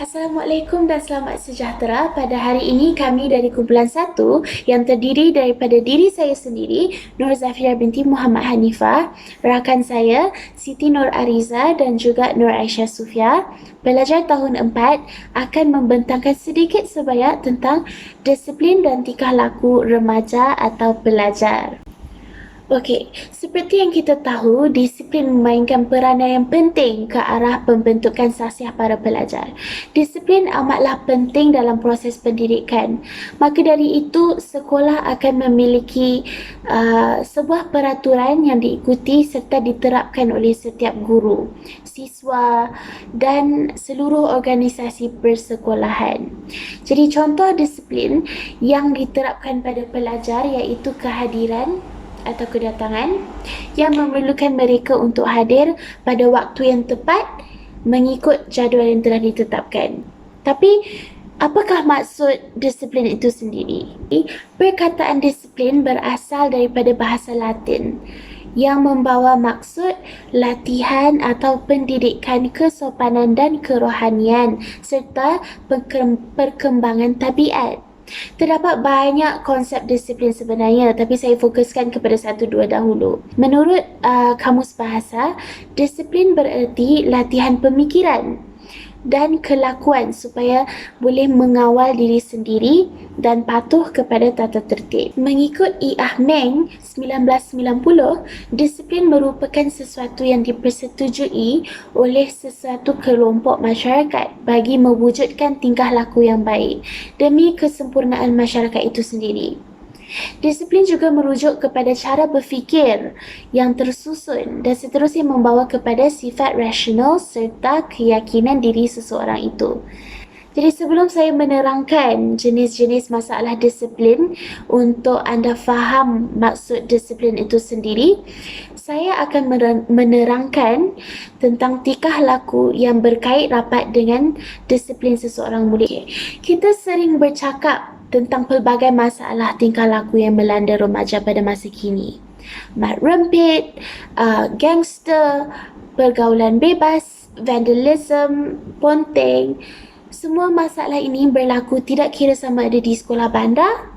Assalamualaikum dan selamat sejahtera. Pada hari ini kami dari kumpulan 1 yang terdiri daripada diri saya sendiri, Nur Zafira binti Muhammad Hanifah, rakan saya Siti Nur Ariza dan juga Nur Aisyah Sufia, pelajar tahun 4 akan membentangkan sedikit sebanyak tentang disiplin dan tingkah laku remaja atau pelajar. Okey, seperti yang kita tahu, disiplin memainkan peranan yang penting ke arah pembentukan sahsiah para pelajar. Disiplin amatlah penting dalam proses pendidikan. Maka dari itu, sekolah akan memiliki sebuah peraturan yang diikuti serta diterapkan oleh setiap guru, siswa dan seluruh organisasi persekolahan. Jadi contoh disiplin yang diterapkan pada pelajar iaitu kehadiran atau kedatangan yang memerlukan mereka untuk hadir pada waktu yang tepat mengikut jadual yang telah ditetapkan. Tapi, apakah maksud disiplin itu sendiri? Perkataan disiplin berasal daripada bahasa Latin yang membawa maksud latihan atau pendidikan kesopanan dan kerohanian serta perkembangan tabiat. Terdapat banyak konsep disiplin sebenarnya, tapi saya fokuskan kepada satu dua dahulu. Menurut Kamus Bahasa, disiplin bererti latihan pemikiran dan kelakuan supaya boleh mengawal diri sendiri dan patuh kepada tata tertib. Mengikut E. Ah Meng 1990, disiplin merupakan sesuatu yang dipersetujui oleh sesuatu kelompok masyarakat bagi mewujudkan tingkah laku yang baik demi kesempurnaan masyarakat itu sendiri. Disiplin juga merujuk kepada cara berfikir yang tersusun dan seterusnya membawa kepada sifat rasional serta keyakinan diri seseorang itu. Jadi sebelum saya menerangkan jenis-jenis masalah disiplin untuk anda faham maksud disiplin itu sendiri, saya akan menerangkan tentang tingkah laku yang berkait rapat dengan disiplin seseorang murid. Kita sering bercakap tentang pelbagai masalah tingkah laku yang melanda remaja pada masa kini. Mat rempit, gangster, pergaulan bebas, vandalism, ponteng. Semua masalah ini berlaku tidak kira sama ada di sekolah bandar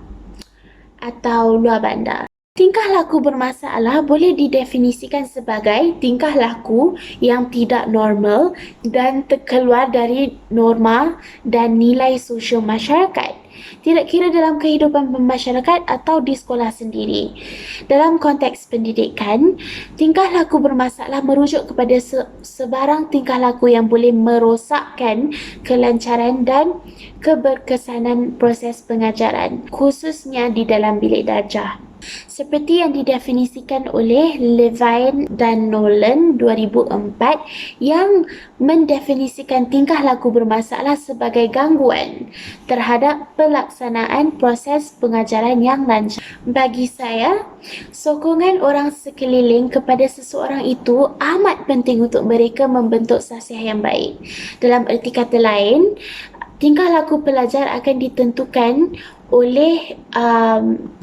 atau luar bandar. Tingkah laku bermasalah boleh didefinisikan sebagai tingkah laku yang tidak normal dan terkeluar dari norma dan nilai sosial masyarakat. Tidak kira dalam kehidupan bermasyarakat atau di sekolah sendiri. Dalam konteks pendidikan, tingkah laku bermasalah merujuk kepada sebarang tingkah laku yang boleh merosakkan kelancaran dan keberkesanan proses pengajaran, khususnya di dalam bilik darjah. Seperti yang didefinisikan oleh Levine dan Nolan 2004 yang mendefinisikan tingkah laku bermasalah sebagai gangguan terhadap pelaksanaan proses pengajaran yang lancar. Bagi saya, sokongan orang sekeliling kepada seseorang itu amat penting untuk mereka membentuk sahsiah yang baik. Dalam erti kata lain, tingkah laku pelajar akan ditentukan oleh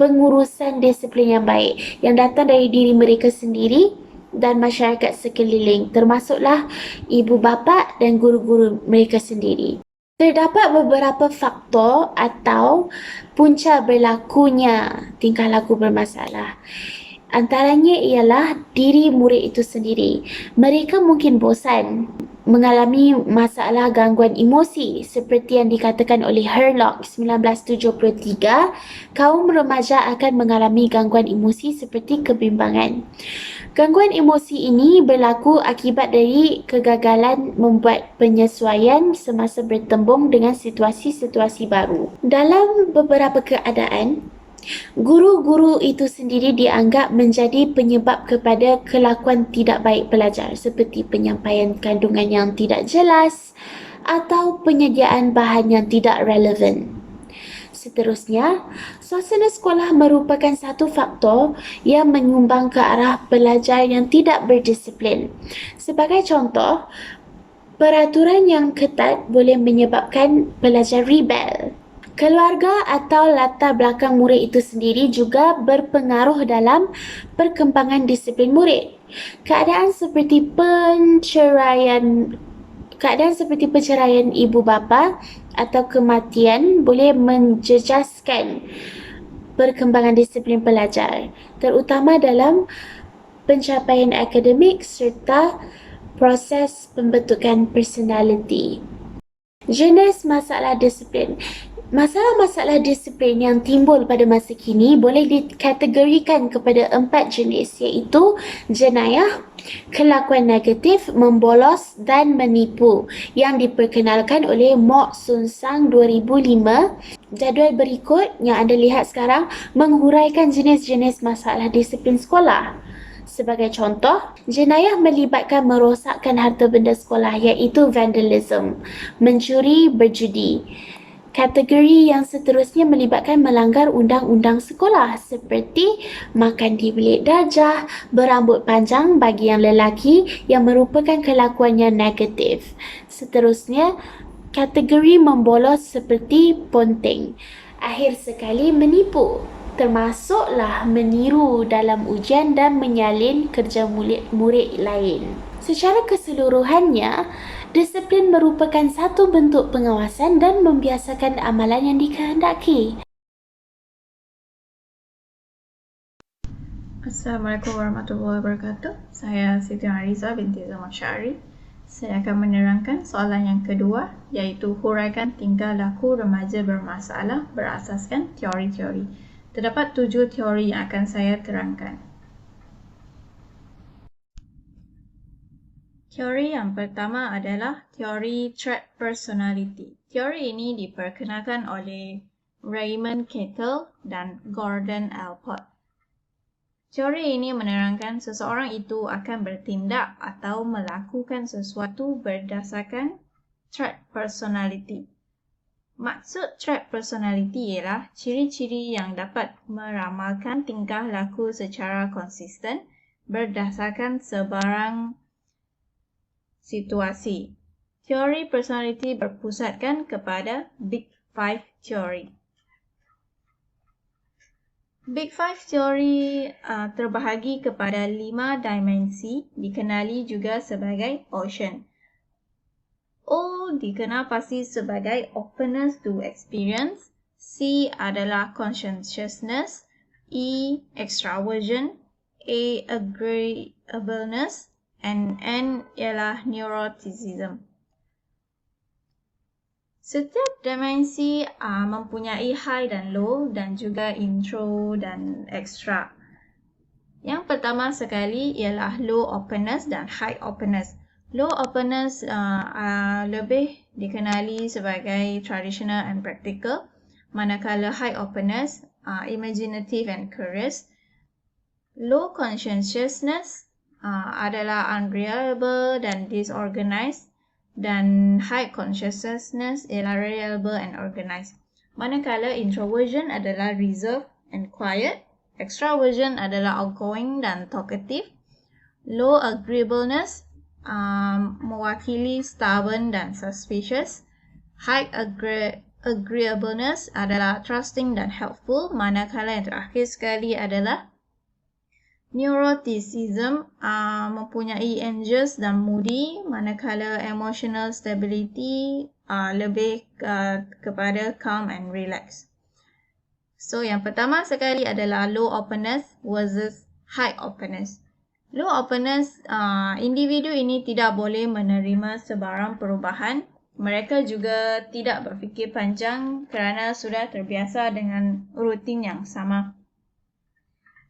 pengurusan disiplin yang baik yang datang dari diri mereka sendiri dan masyarakat sekeliling, termasuklah ibu bapa dan guru-guru mereka sendiri. Terdapat beberapa faktor atau punca berlakunya tingkah laku bermasalah. Antaranya ialah diri murid itu sendiri. Mereka mungkin bosan mengalami masalah gangguan emosi seperti yang dikatakan oleh Herlock 1973, kaum remaja akan mengalami gangguan emosi seperti kebimbangan. Gangguan emosi ini berlaku akibat dari kegagalan membuat penyesuaian semasa bertembung dengan situasi-situasi baru. Dalam beberapa keadaan, guru-guru itu sendiri dianggap menjadi penyebab kepada kelakuan tidak baik pelajar seperti penyampaian kandungan yang tidak jelas atau penyediaan bahan yang tidak relevan. Seterusnya, suasana sekolah merupakan satu faktor yang menyumbang ke arah pelajar yang tidak berdisiplin. Sebagai contoh, peraturan yang ketat boleh menyebabkan pelajar rebel. Keluarga atau latar belakang murid itu sendiri juga berpengaruh dalam perkembangan disiplin murid. Keadaan seperti Keadaan seperti perceraian ibu bapa atau kematian boleh menjejaskan perkembangan disiplin pelajar, terutama dalam pencapaian akademik serta proses pembentukan personaliti. Jenis masalah disiplin. Masalah-masalah disiplin yang timbul pada masa kini boleh dikategorikan kepada 4 jenis, iaitu jenayah, kelakuan negatif, membolos dan menipu yang diperkenalkan oleh Mok Sun Sang 2005. Jadual berikut yang anda lihat sekarang menghuraikan jenis-jenis masalah disiplin sekolah. Sebagai contoh, jenayah melibatkan merosakkan harta benda sekolah iaitu vandalism, mencuri, berjudi. Kategori yang seterusnya melibatkan melanggar undang-undang sekolah seperti makan di bilik darjah, berambut panjang bagi yang lelaki yang merupakan kelakuan yang negatif. Seterusnya, kategori membolos seperti ponteng. Akhir sekali menipu, termasuklah meniru dalam ujian dan menyalin kerja murid lain. Secara keseluruhannya, disiplin merupakan satu bentuk pengawasan dan membiasakan amalan yang dikehendaki. Assalamualaikum warahmatullahi wabarakatuh. Saya Siti Ariza binti Zaman Syari. Saya akan menerangkan soalan yang kedua, iaitu huraikan tingkah laku remaja bermasalah berasaskan teori-teori. Terdapat 7 teori yang akan saya terangkan. Teori yang pertama adalah teori trait personality. Teori ini diperkenalkan oleh Raymond Cattell dan Gordon Allport. Teori ini menerangkan seseorang itu akan bertindak atau melakukan sesuatu berdasarkan trait personality. Maksud trait personality ialah ciri-ciri yang dapat meramalkan tingkah laku secara konsisten berdasarkan sebarang situasi. Teori personality berpusatkan kepada Big Five Theory. Big Five Theory terbahagi kepada 5 dimensi, dikenali juga sebagai Ocean. O dikenal pasti sebagai openness to experience, C adalah conscientiousness, E extraversion, A agreeableness, and N ialah neuroticism. Setiap dimensi mempunyai high dan low dan juga intro dan extra. Yang pertama sekali ialah low openness dan high openness. Low openness lebih dikenali sebagai traditional and practical, manakala high openness imaginative and curious. Low conscientiousness adalah unreliable dan disorganized, dan high conscientiousness ialah reliable and organized. Manakala introversion adalah reserved and quiet, extraversion adalah outgoing dan talkative. Low agreeableness mewakili stubborn dan suspicious. High agreeableness adalah trusting dan helpful, manakala yang terakhir sekali adalah neuroticism mempunyai anxious dan moody, manakala emotional stability lebih kepada calm and relax. So yang pertama sekali adalah low openness versus high openness. Low openness, individu ini tidak boleh menerima sebarang perubahan. Mereka juga tidak berfikir panjang kerana sudah terbiasa dengan rutin yang sama.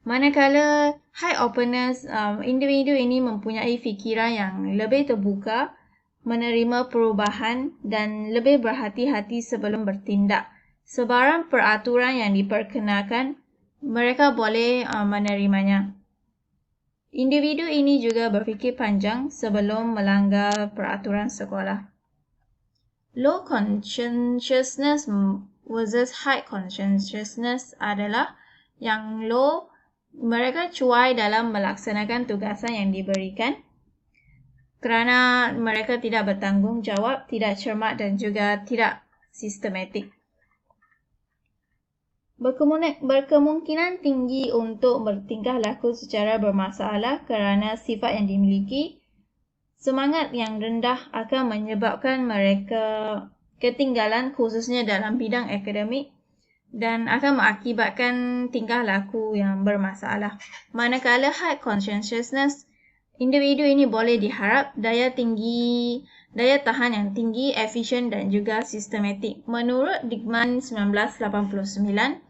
Manakala high openness, individu ini mempunyai fikiran yang lebih terbuka, menerima perubahan dan lebih berhati-hati sebelum bertindak. Sebarang peraturan yang diperkenalkan, mereka boleh menerimanya. Individu ini juga berfikir panjang sebelum melanggar peraturan sekolah. Low conscientiousness versus high conscientiousness adalah yang low, mereka cuai dalam melaksanakan tugasan yang diberikan kerana mereka tidak bertanggungjawab, tidak cermat dan juga tidak sistematik. Berkemungkinan tinggi untuk bertingkah laku secara bermasalah kerana sifat yang dimiliki Semangat yang rendah akan menyebabkan mereka ketinggalan khususnya dalam bidang akademik dan akan mengakibatkan tingkah laku yang bermasalah. Manakala high conscientiousness, individu ini boleh diharap daya tahan yang tinggi, efisien dan juga sistematik. Menurut Dickman 1989,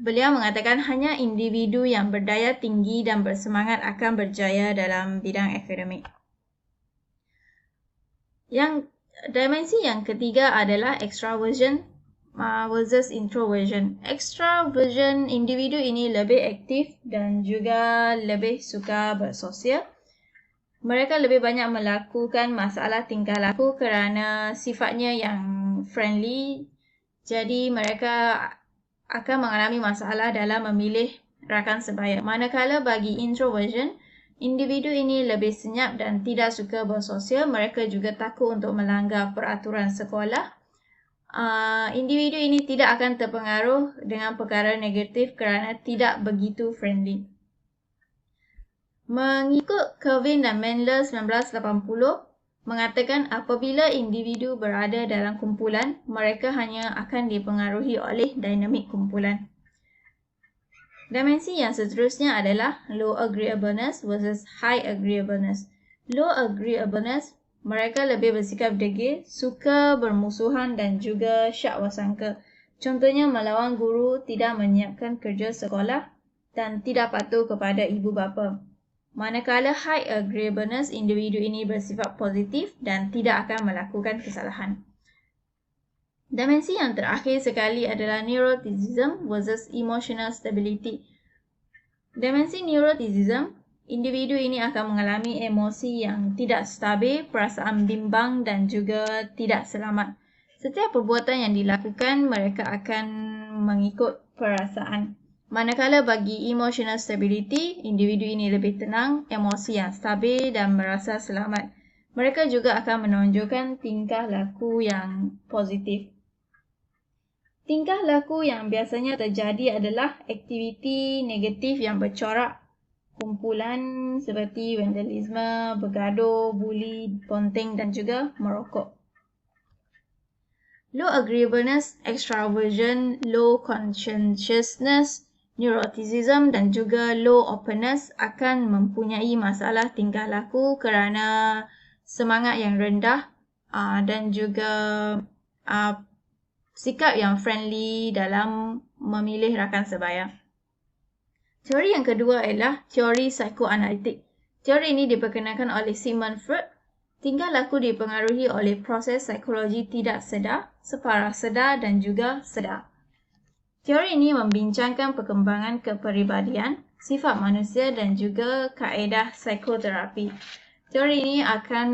beliau mengatakan hanya individu yang berdaya tinggi dan bersemangat akan berjaya dalam bidang akademik. Dimensi yang ketiga adalah extraversion versus introversion. Extraversion, individu ini lebih aktif dan juga lebih suka bersosial. Mereka lebih banyak melakukan masalah tingkah laku kerana sifatnya yang friendly. Jadi mereka akan mengalami masalah dalam memilih rakan sebaya. Manakala bagi introversion, individu ini lebih senyap dan tidak suka bersosial. Mereka juga takut untuk melanggar peraturan sekolah. Individu ini tidak akan terpengaruh dengan perkara negatif kerana tidak begitu friendly. Mengikut Kelvin dan Mendler 1980, mengatakan apabila individu berada dalam kumpulan, mereka hanya akan dipengaruhi oleh dinamik kumpulan. Dimensi yang seterusnya adalah low agreeableness versus high agreeableness. Low agreeableness, mereka lebih bersikap degil, suka bermusuhan dan juga syak wasangka. Contohnya melawan guru, tidak menyiapkan kerja sekolah dan tidak patuh kepada ibu bapa. Manakala high agreeableness, individu ini bersifat positif dan tidak akan melakukan kesalahan. Dimensi yang terakhir sekali adalah neuroticism versus emotional stability. Dimensi neuroticism, individu ini akan mengalami emosi yang tidak stabil, perasaan bimbang dan juga tidak selamat. Setiap perbuatan yang dilakukan, mereka akan mengikut perasaan. Manakala bagi emotional stability, individu ini lebih tenang, emosi yang stabil dan merasa selamat. Mereka juga akan menunjukkan tingkah laku yang positif. Tingkah laku yang biasanya terjadi adalah aktiviti negatif yang bercorak, kumpulan seperti vandalisme, bergaduh, buli, ponteng dan juga merokok. Low agreeableness, extraversion, low conscientiousness, neuroticism dan juga low openness akan mempunyai masalah tingkah laku kerana semangat yang rendah dan juga sikap yang friendly dalam memilih rakan sebaya. Teori yang kedua adalah teori psikoanalitik. Teori ini diperkenalkan oleh Sigmund Freud. Tingkah laku dipengaruhi oleh proses psikologi tidak sedar, separah sedar dan juga sedar. Teori ini membincangkan perkembangan kepribadian, sifat manusia dan juga kaedah psikoterapi. Teori ini akan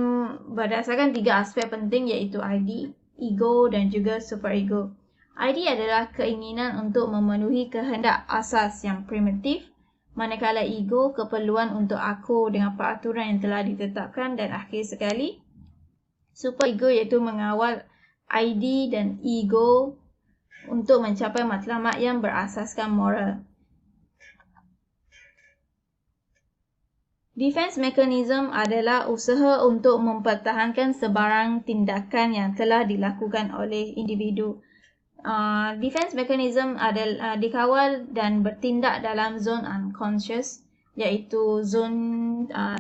berdasarkan 3 aspek penting iaitu ID, ego dan juga superego. ID adalah keinginan untuk memenuhi kehendak asas yang primitif, manakala ego keperluan untuk akur dengan peraturan yang telah ditetapkan dan akhir sekali, superego iaitu mengawal ID dan ego untuk mencapai matlamat yang berasaskan moral. Defense mechanism adalah usaha untuk mempertahankan sebarang tindakan yang telah dilakukan oleh individu. Defense mechanism adalah dikawal dan bertindak dalam zone unconscious, iaitu zon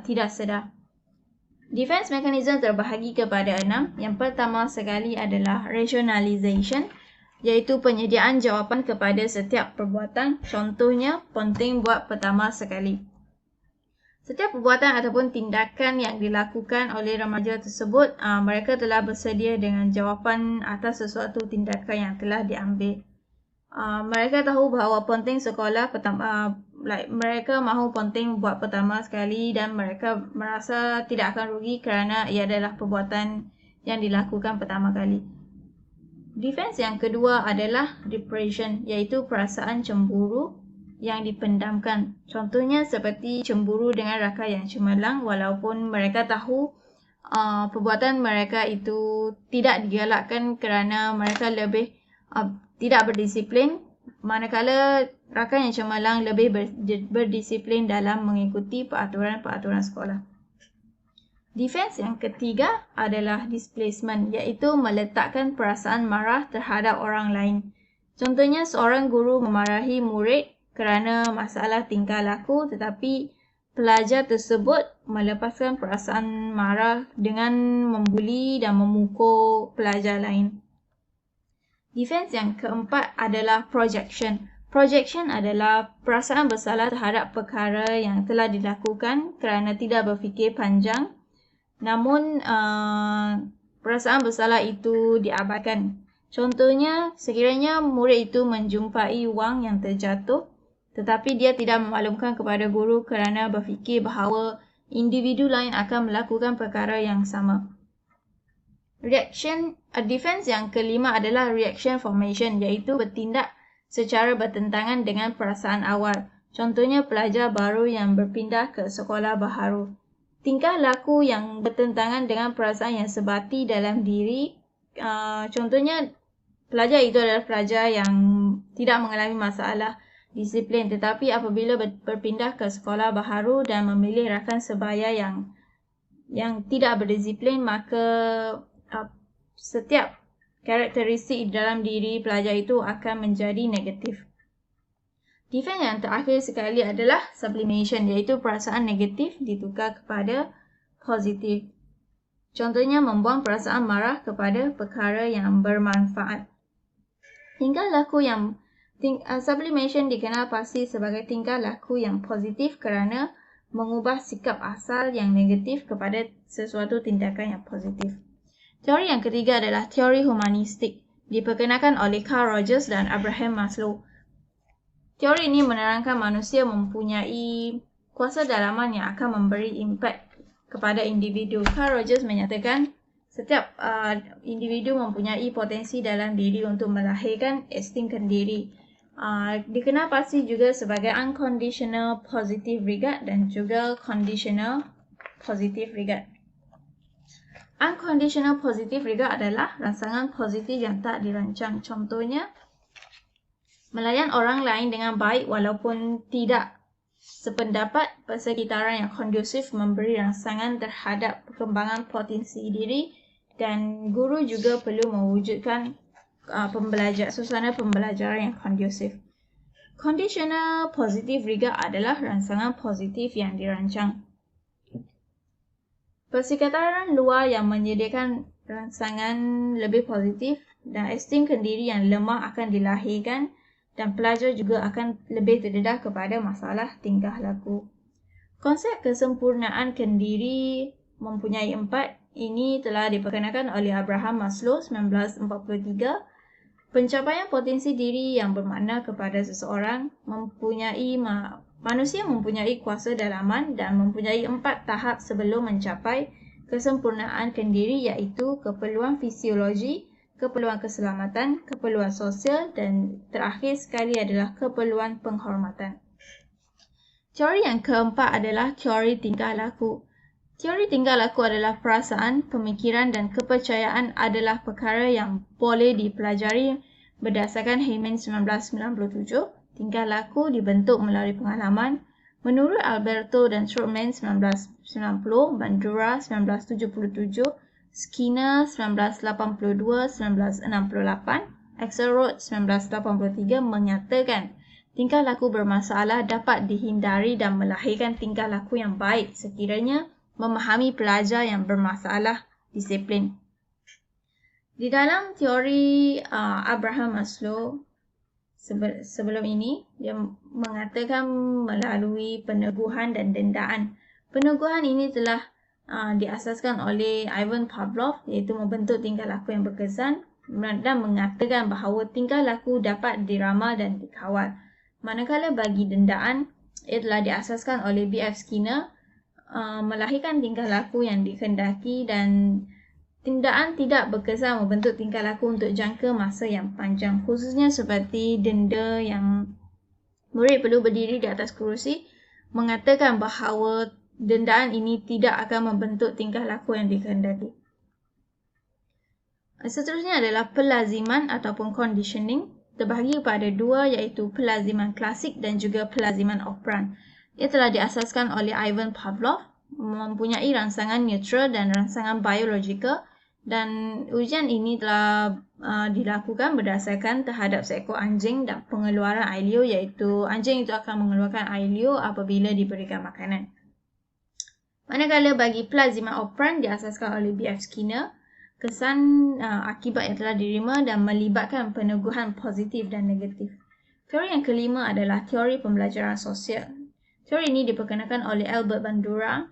tidak sedar. Defense mechanism terbahagi kepada 6. Yang pertama sekali adalah rationalization, iaitu penyediaan jawapan kepada setiap perbuatan. Contohnya, penting buat pertama sekali. Setiap perbuatan ataupun tindakan yang dilakukan oleh remaja tersebut, mereka telah bersedia dengan jawapan atas sesuatu tindakan yang telah diambil. Mereka tahu bahawa penting sekolah pertama, mereka mahu penting buat pertama sekali dan mereka merasa tidak akan rugi kerana ia adalah perbuatan yang dilakukan pertama kali. Defense yang kedua adalah repression, iaitu perasaan cemburu yang dipendamkan. Contohnya seperti cemburu dengan rakan yang cemerlang walaupun mereka tahu perbuatan mereka itu tidak digalakkan kerana mereka lebih tidak berdisiplin, manakala rakan yang cemerlang lebih berdisiplin dalam mengikuti peraturan-peraturan sekolah. Defense yang ketiga adalah displacement, iaitu meletakkan perasaan marah terhadap orang lain. Contohnya, seorang guru memarahi murid kerana masalah tingkah laku, tetapi pelajar tersebut melepaskan perasaan marah dengan membuli dan memukul pelajar lain. Defense yang keempat adalah projection. Projection adalah perasaan bersalah terhadap perkara yang telah dilakukan kerana tidak berfikir panjang. Namun, perasaan bersalah itu diabaikan. Contohnya, sekiranya murid itu menjumpai wang yang terjatuh, tetapi dia tidak memaklumkan kepada guru kerana berfikir bahawa individu lain akan melakukan perkara yang sama. Defense yang kelima adalah reaction formation, iaitu bertindak secara bertentangan dengan perasaan awal. Contohnya, pelajar baru yang berpindah ke sekolah baharu. Tingkah laku yang bertentangan dengan perasaan yang sebati dalam diri. Contohnya, pelajar itu adalah pelajar yang tidak mengalami masalah disiplin, tetapi apabila berpindah ke sekolah baharu dan memilih rakan sebaya yang tidak berdisiplin, maka setiap karakteristik dalam diri pelajar itu akan menjadi negatif. Defense yang terakhir sekali adalah sublimation, iaitu perasaan negatif ditukar kepada positif. Contohnya, membuang perasaan marah kepada perkara yang bermanfaat. Sublimation dikenal pasti sebagai tingkah laku yang positif kerana mengubah sikap asal yang negatif kepada sesuatu tindakan yang positif. Teori yang ketiga adalah teori humanistik, diperkenalkan oleh Carl Rogers dan Abraham Maslow. Teori ini menerangkan manusia mempunyai kuasa dalaman yang akan memberi impak kepada individu. Carl Rogers menyatakan setiap individu mempunyai potensi dalam diri untuk melahirkan instingkan diri. Dikenal pasti juga sebagai unconditional positive regard dan juga conditional positive regard. Unconditional positive regard adalah rangsangan positif yang tak dirancang. Contohnya, melayan orang lain dengan baik walaupun tidak sependapat, persekitaran yang kondusif memberi rangsangan terhadap perkembangan potensi diri, dan guru juga perlu mewujudkan suasana pembelajaran yang kondusif. Conditional positive regard adalah rangsangan positif yang dirancang. Persekitaran luar yang menyediakan rangsangan lebih positif dan insting kendiri yang lemah akan dilahirkan, dan pelajar juga akan lebih terdedah kepada masalah tingkah laku. Konsep kesempurnaan kendiri mempunyai 4. Ini telah diperkenalkan oleh Abraham Maslow 1943. Pencapaian potensi diri yang bermakna kepada seseorang manusia mempunyai kuasa dalaman dan mempunyai 4 tahap sebelum mencapai kesempurnaan kendiri, iaitu keperluan fisiologi, keperluan keselamatan, keperluan sosial, dan terakhir sekali adalah keperluan penghormatan. Teori yang keempat adalah teori tingkah laku. Teori tingkah laku adalah perasaan, pemikiran dan kepercayaan adalah perkara yang boleh dipelajari berdasarkan Heyman 1997. Tingkah laku dibentuk melalui pengalaman. Menurut Alberto dan Schulman 1990, Bandura 1977, Skinner 1982-1968, Axelrod 1983 menyatakan tingkah laku bermasalah dapat dihindari dan melahirkan tingkah laku yang baik sekiranya memahami pelajar yang bermasalah disiplin. Di dalam teori Abraham Maslow sebelum ini, dia mengatakan melalui peneguhan dan dendaan. Peneguhan ini telah diasaskan oleh Ivan Pavlov, iaitu membentuk tingkah laku yang berkesan dan mengatakan bahawa tingkah laku dapat diramal dan dikawal. Manakala bagi dendaan, ia telah diasaskan oleh B.F. Skinner, melahirkan tingkah laku yang dikehendaki, dan dendaan tidak berkesan membentuk tingkah laku untuk jangka masa yang panjang, khususnya seperti denda yang murid perlu berdiri di atas kerusi, mengatakan bahawa dendaan ini tidak akan membentuk tingkah laku yang dikehendaki. Seterusnya adalah pelaziman ataupun conditioning. Terbahagi kepada 2, iaitu pelaziman klasik dan juga pelaziman operan. Ia telah diasaskan oleh Ivan Pavlov. mempunyai rangsangan neutral dan rangsangan biologikal, dan ujian ini telah dilakukan berdasarkan terhadap seekor anjing dan pengeluaran air liur, iaitu anjing itu akan mengeluarkan air liur apabila diberikan makanan. Manakala bagi plasma operant diasaskan oleh B.F. Skinner, kesan akibat yang telah diterima dan melibatkan peneguhan positif dan negatif. Teori yang kelima adalah teori pembelajaran sosial. Teori ini diperkenalkan oleh Albert Bandura,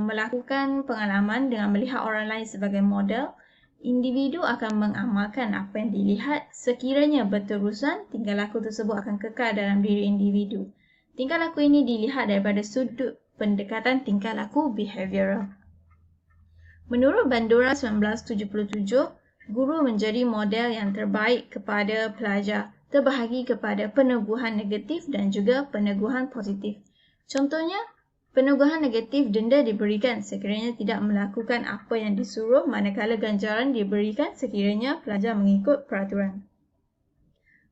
melakukan pengalaman dengan melihat orang lain sebagai model. Individu akan mengamalkan apa yang dilihat, sekiranya berterusan, tingkah laku tersebut akan kekal dalam diri individu. Tingkah laku ini dilihat daripada sudut pendekatan tingkah laku behavioral. Menurut Bandura 1977, guru menjadi model yang terbaik kepada pelajar, terbahagi kepada peneguhan negatif dan juga peneguhan positif. Contohnya, peneguhan negatif denda diberikan sekiranya tidak melakukan apa yang disuruh, manakala ganjaran diberikan sekiranya pelajar mengikut peraturan.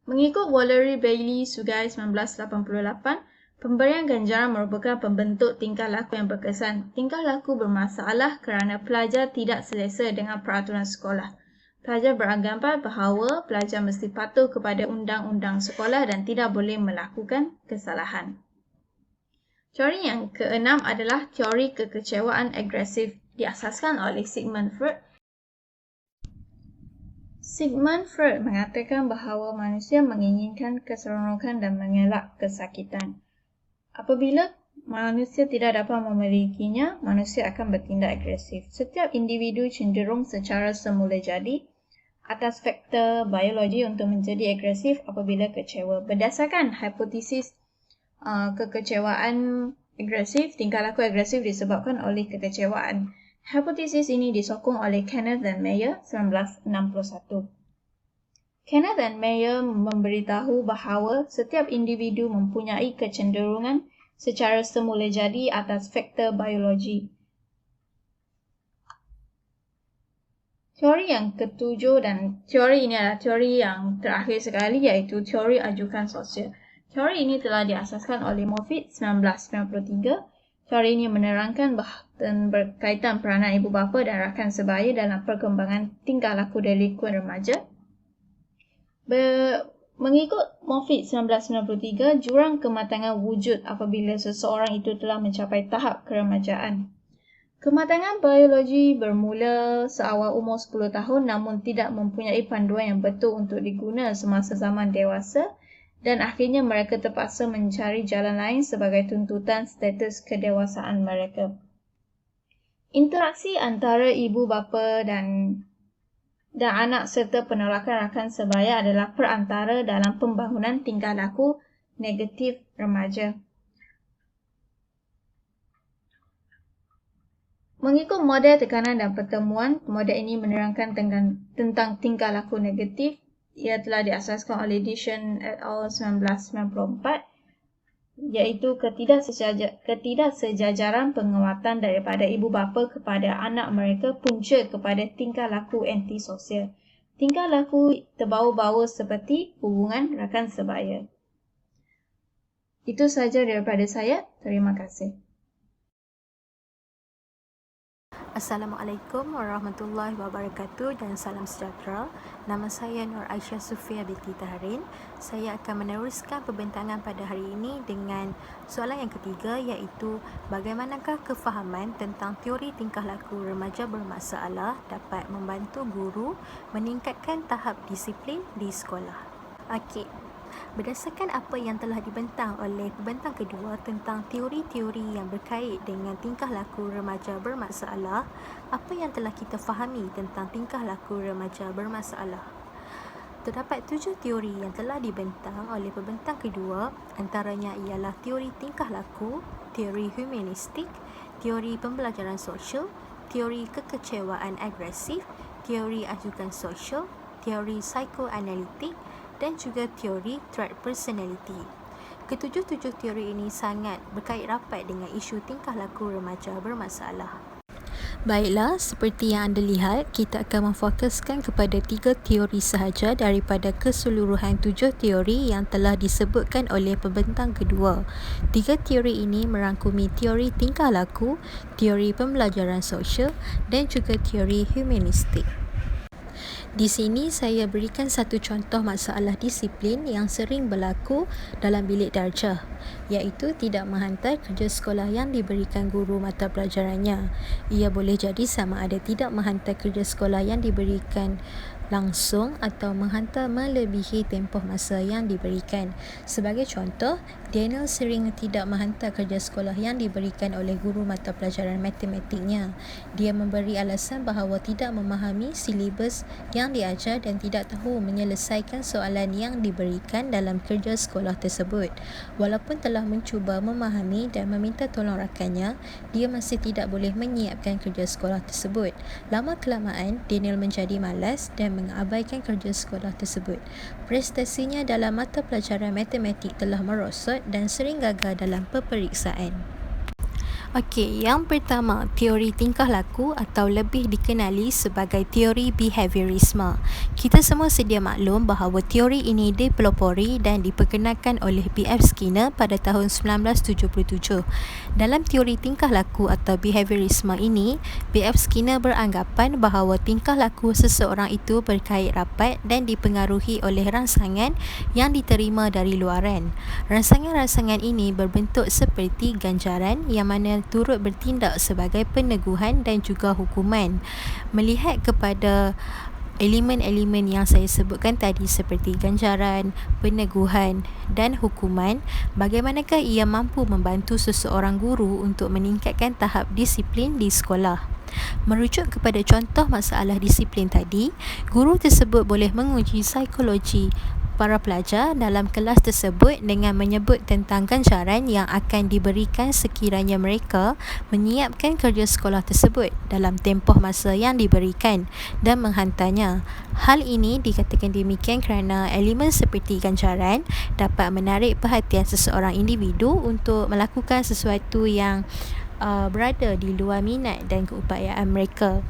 Mengikut Wallery Bailey Sugai 1988, pemberian ganjaran merupakan pembentuk tingkah laku yang berkesan. Tingkah laku bermasalah kerana pelajar tidak selesa dengan peraturan sekolah. Pelajar beranggapan bahawa pelajar mesti patuh kepada undang-undang sekolah dan tidak boleh melakukan kesalahan. Teori yang keenam adalah teori kekecewaan agresif, diasaskan oleh Sigmund Freud. Sigmund Freud mengatakan bahawa manusia menginginkan keseronokan dan mengelak kesakitan. Apabila manusia tidak dapat memilikinya, manusia akan bertindak agresif. Setiap individu cenderung secara semula jadi atas faktor biologi untuk menjadi agresif apabila kecewa. Berdasarkan hipotesis kekecewaan agresif, tingkah laku agresif disebabkan oleh kekecewaan. Hipotesis ini disokong oleh Kenneth dan Meyer 1961. Kenneth dan Meyer memberitahu bahawa setiap individu mempunyai kecenderungan secara semula jadi atas faktor biologi. Teori yang ketujuh, dan teori ini adalah teori yang terakhir sekali, iaitu teori ajukan sosial. Teori ini telah diasaskan oleh Moffitt 1993. Teori ini menerangkan dan berkaitan peranan ibu bapa dan rakan sebaya dalam perkembangan tingkah laku delikuen remaja. Mengikut Moffitt 1993, jurang kematangan wujud apabila seseorang itu telah mencapai tahap keremajaan. Kematangan biologi bermula seawal umur 10 tahun namun tidak mempunyai panduan yang betul untuk diguna semasa zaman dewasa, dan akhirnya mereka terpaksa mencari jalan lain sebagai tuntutan status kedewasaan mereka. Interaksi antara ibu bapa dan anak serta penolakan rakan sebaya adalah perantara dalam pembangunan tingkah laku negatif remaja. Mengikut model tekanan dan pertemuan, model ini menerangkan tentang tingkah laku negatif. Ia telah diasaskan oleh Dishon et al. 1994, iaitu ketidaksejajaran penguatan daripada ibu bapa kepada anak mereka punca kepada tingkah laku antisosial. Tingkah laku terbawa-bawa seperti hubungan rakan sebaya. Itu sahaja daripada saya. Terima kasih. Assalamualaikum warahmatullahi wabarakatuh dan salam sejahtera. Nama saya Nur Aisyah Sufia binti Tahrin. Saya akan meneruskan pembentangan pada hari ini dengan soalan yang ketiga, iaitu bagaimanakah kefahaman tentang teori tingkah laku remaja bermasalah dapat membantu guru meningkatkan tahap disiplin di sekolah. Okey. Berdasarkan apa yang telah dibentang oleh pembentang kedua tentang teori-teori yang berkait dengan tingkah laku remaja bermasalah, apa yang telah kita fahami tentang tingkah laku remaja bermasalah? Terdapat 7 teori yang telah dibentang oleh pembentang kedua, antaranya ialah teori tingkah laku, teori humanistik, teori pembelajaran sosial, teori kekecewaan agresif, teori ajukan sosial, teori psikoanalitik, dan juga teori threat personality. Ketujuh-tujuh teori ini sangat berkait rapat dengan isu tingkah laku remaja bermasalah. Baiklah, seperti yang anda lihat, kita akan memfokuskan kepada 3 teori sahaja daripada keseluruhan 7 teori yang telah disebutkan oleh pembentang kedua. 3 teori ini merangkumi teori tingkah laku, teori pembelajaran sosial dan juga teori humanistik. Di sini saya berikan satu contoh masalah disiplin yang sering berlaku dalam bilik darjah, iaitu tidak menghantar kerja sekolah yang diberikan guru mata pelajarannya. Ia boleh jadi sama ada tidak menghantar kerja sekolah yang diberikan langsung atau menghantar melebihi tempoh masa yang diberikan. Sebagai contoh, Daniel sering tidak menghantar kerja sekolah yang diberikan oleh guru mata pelajaran matematiknya. Dia memberi alasan bahawa tidak memahami silibus yang diajar dan tidak tahu menyelesaikan soalan yang diberikan dalam kerja sekolah tersebut. Walaupun telah mencuba memahami dan meminta tolong rakannya, dia masih tidak boleh menyiapkan kerja sekolah tersebut. Lama-kelamaan, Daniel menjadi malas dan mengabaikan kerja sekolah tersebut. Prestasinya dalam mata pelajaran matematik telah merosot dan sering gagal dalam peperiksaan. Okey, yang pertama, teori tingkah laku atau lebih dikenali sebagai teori behaviorisme. Kita semua sedia maklum bahawa teori ini dipelopori dan diperkenalkan oleh B.F. Skinner pada tahun 1977. Dalam teori tingkah laku atau behaviorisme ini, B.F. Skinner beranggapan bahawa tingkah laku seseorang itu berkait rapat dan dipengaruhi oleh rangsangan yang diterima dari luaran. Rangsangan-rangsangan ini berbentuk seperti ganjaran yang mana turut bertindak sebagai peneguhan dan juga hukuman. Melihat kepada elemen-elemen yang saya sebutkan tadi seperti ganjaran, peneguhan dan hukuman, bagaimanakah ia mampu membantu seseorang guru untuk meningkatkan tahap disiplin di sekolah? Merujuk kepada contoh masalah disiplin tadi, guru tersebut boleh menguji psikologi para pelajar dalam kelas tersebut dengan menyebut tentang ganjaran yang akan diberikan sekiranya mereka menyiapkan kerja sekolah tersebut dalam tempoh masa yang diberikan dan menghantarnya. Hal ini dikatakan demikian kerana elemen seperti ganjaran dapat menarik perhatian seseorang individu untuk melakukan sesuatu yang berada di luar minat dan keupayaan mereka.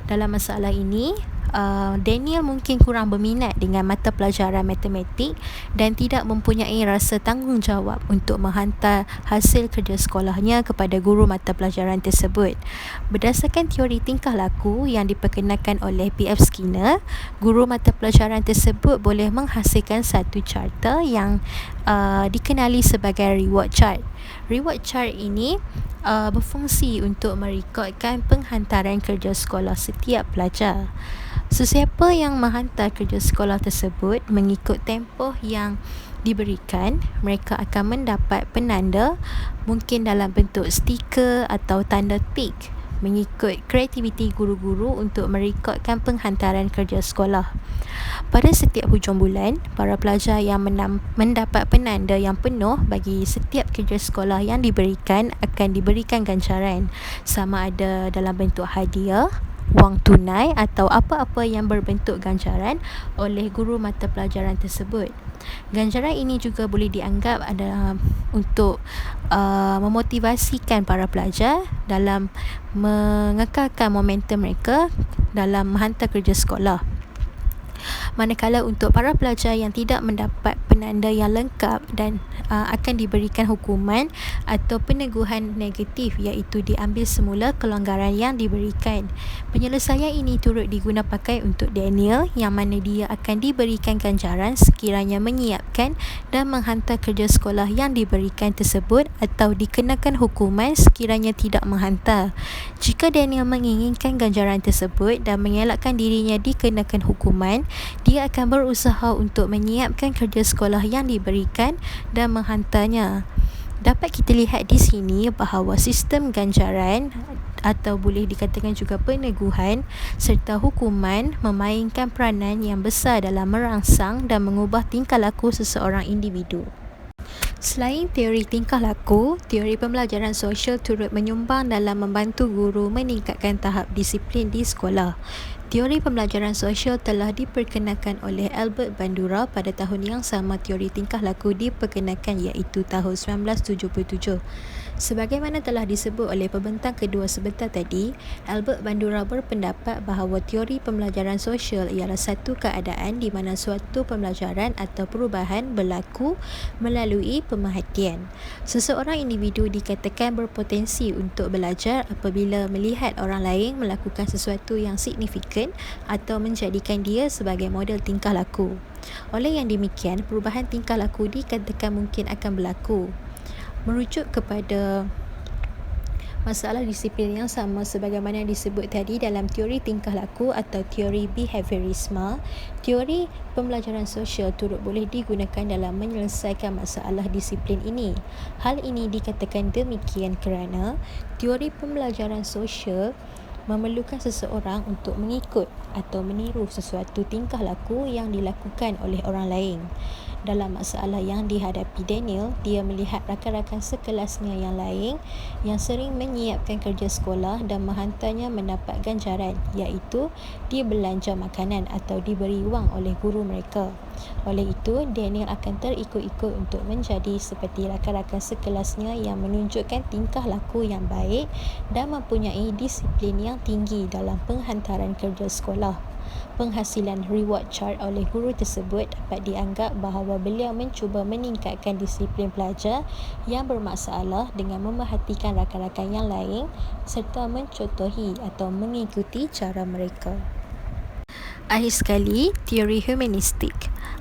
Dalam masalah ini, Daniel mungkin kurang berminat dengan mata pelajaran matematik dan tidak mempunyai rasa tanggungjawab untuk menghantar hasil kerja sekolahnya kepada guru mata pelajaran tersebut. Berdasarkan teori tingkah laku yang diperkenalkan oleh B.F. Skinner, guru mata pelajaran tersebut boleh menghasilkan satu carta yang dikenali sebagai reward chart. Reward chart ini berfungsi untuk merekodkan penghantaran kerja sekolah setiap pelajar. Sesiapa yang menghantar kerja sekolah tersebut mengikut tempoh yang diberikan, mereka akan mendapat penanda, mungkin dalam bentuk stiker atau tanda tik, mengikut kreativiti guru-guru untuk merekodkan penghantaran kerja sekolah. Pada setiap hujung bulan, para pelajar yang mendapat penanda yang penuh bagi setiap kerja sekolah yang diberikan akan diberikan ganjaran, sama ada dalam bentuk hadiah, wang tunai atau apa-apa yang berbentuk ganjaran oleh guru mata pelajaran tersebut. Ganjaran ini juga boleh dianggap adalah untuk memotivasikan para pelajar dalam mengekalkan momentum mereka dalam menghantar kerja sekolah. Manakala untuk para pelajar yang tidak mendapat penanda yang lengkap dan akan diberikan hukuman atau peneguhan negatif, iaitu diambil semula kelonggaran yang diberikan. Penyelesaian ini turut diguna pakai untuk Daniel yang mana dia akan diberikan ganjaran sekiranya menyiapkan dan menghantar kerja sekolah yang diberikan tersebut atau dikenakan hukuman sekiranya tidak menghantar. Jika Daniel menginginkan ganjaran tersebut dan mengelakkan dirinya dikenakan hukuman, dia akan berusaha untuk menyiapkan kerja sekolah yang diberikan dan menghantarnya. Dapat kita lihat di sini bahawa sistem ganjaran atau boleh dikatakan juga peneguhan serta hukuman memainkan peranan yang besar dalam merangsang dan mengubah tingkah laku seseorang individu. Selain teori tingkah laku, teori pembelajaran sosial turut menyumbang dalam membantu guru meningkatkan tahap disiplin di sekolah. Teori pembelajaran sosial telah diperkenalkan oleh Albert Bandura pada tahun yang sama teori tingkah laku diperkenalkan, iaitu tahun 1977. Sebagaimana telah disebut oleh pembentang kedua sebentar tadi, Albert Bandura berpendapat bahawa teori pembelajaran sosial ialah satu keadaan di mana suatu pembelajaran atau perubahan berlaku melalui pemerhatian. Seseorang individu dikatakan berpotensi untuk belajar apabila melihat orang lain melakukan sesuatu yang signifikan atau menjadikan dia sebagai model tingkah laku. Oleh yang demikian, perubahan tingkah laku dikatakan mungkin akan berlaku. Merujuk kepada masalah disiplin yang sama sebagaimana disebut tadi dalam teori tingkah laku atau teori behaviorisme, teori pembelajaran sosial turut boleh digunakan dalam menyelesaikan masalah disiplin ini. Hal ini dikatakan demikian kerana teori pembelajaran sosial memerlukan seseorang untuk mengikut atau meniru sesuatu tingkah laku yang dilakukan oleh orang lain. Dalam masalah yang dihadapi Daniel, dia melihat rakan-rakan sekelasnya yang lain yang sering menyiapkan kerja sekolah dan menghantarnya mendapat ganjaran, iaitu dibelanja makanan atau diberi wang oleh guru mereka. Oleh itu, Daniel akan terikut-ikut untuk menjadi seperti rakan-rakan sekelasnya yang menunjukkan tingkah laku yang baik dan mempunyai disiplin yang tinggi dalam penghantaran kerja sekolah. Penghasilan reward chart oleh guru tersebut dapat dianggap bahawa beliau mencuba meningkatkan disiplin pelajar yang bermasalah dengan memerhatikan rakan-rakan yang lain serta mencontohi atau mengikuti cara mereka. Akhir sekali, teori humanistik.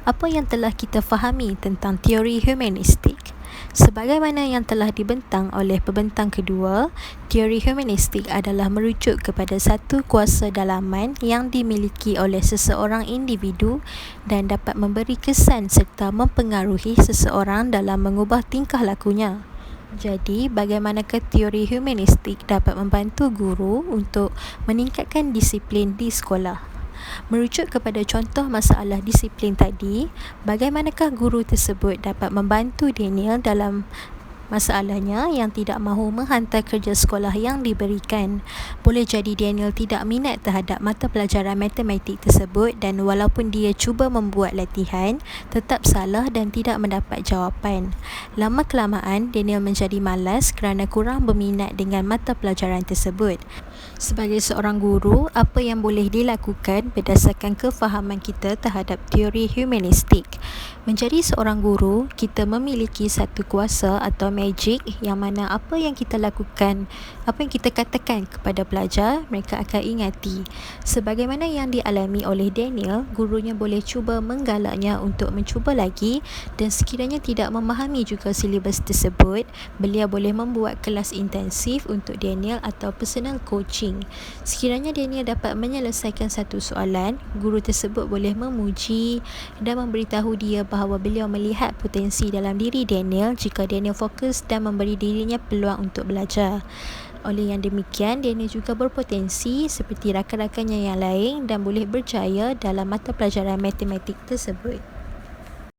Apa yang telah kita fahami tentang teori humanistik? Sebagaimana yang telah dibentang oleh pembentang kedua, teori humanistik adalah merujuk kepada satu kuasa dalaman yang dimiliki oleh seseorang individu dan dapat memberi kesan serta mempengaruhi seseorang dalam mengubah tingkah lakunya. Jadi, bagaimanakah teori humanistik dapat membantu guru untuk meningkatkan disiplin di sekolah? Merujuk kepada contoh masalah disiplin tadi, bagaimanakah guru tersebut dapat membantu Daniel dalam masalahnya yang tidak mahu menghantar kerja sekolah yang diberikan? Boleh jadi Daniel tidak minat terhadap mata pelajaran matematik tersebut dan walaupun dia cuba membuat latihan, tetap salah dan tidak mendapat jawapan. Lama-kelamaan, Daniel menjadi malas kerana kurang berminat dengan mata pelajaran tersebut. Sebagai seorang guru, apa yang boleh dilakukan berdasarkan kefahaman kita terhadap teori humanistik? Menjadi seorang guru, kita memiliki satu kuasa atau magic yang mana apa yang kita lakukan, apa yang kita katakan kepada pelajar, mereka akan ingati. Sebagaimana yang dialami oleh Daniel, gurunya boleh cuba menggalaknya untuk mencuba lagi dan sekiranya tidak memahami juga silibus tersebut, beliau boleh membuat kelas intensif untuk Daniel atau personal coaching. Sekiranya Daniel dapat menyelesaikan satu soalan, guru tersebut boleh memuji dan memberitahu dia bahawa beliau melihat potensi dalam diri Daniel jika Daniel fokus dan memberi dirinya peluang untuk belajar. Oleh yang demikian, Daniel juga berpotensi seperti rakan-rakannya yang lain dan boleh berjaya dalam mata pelajaran matematik tersebut.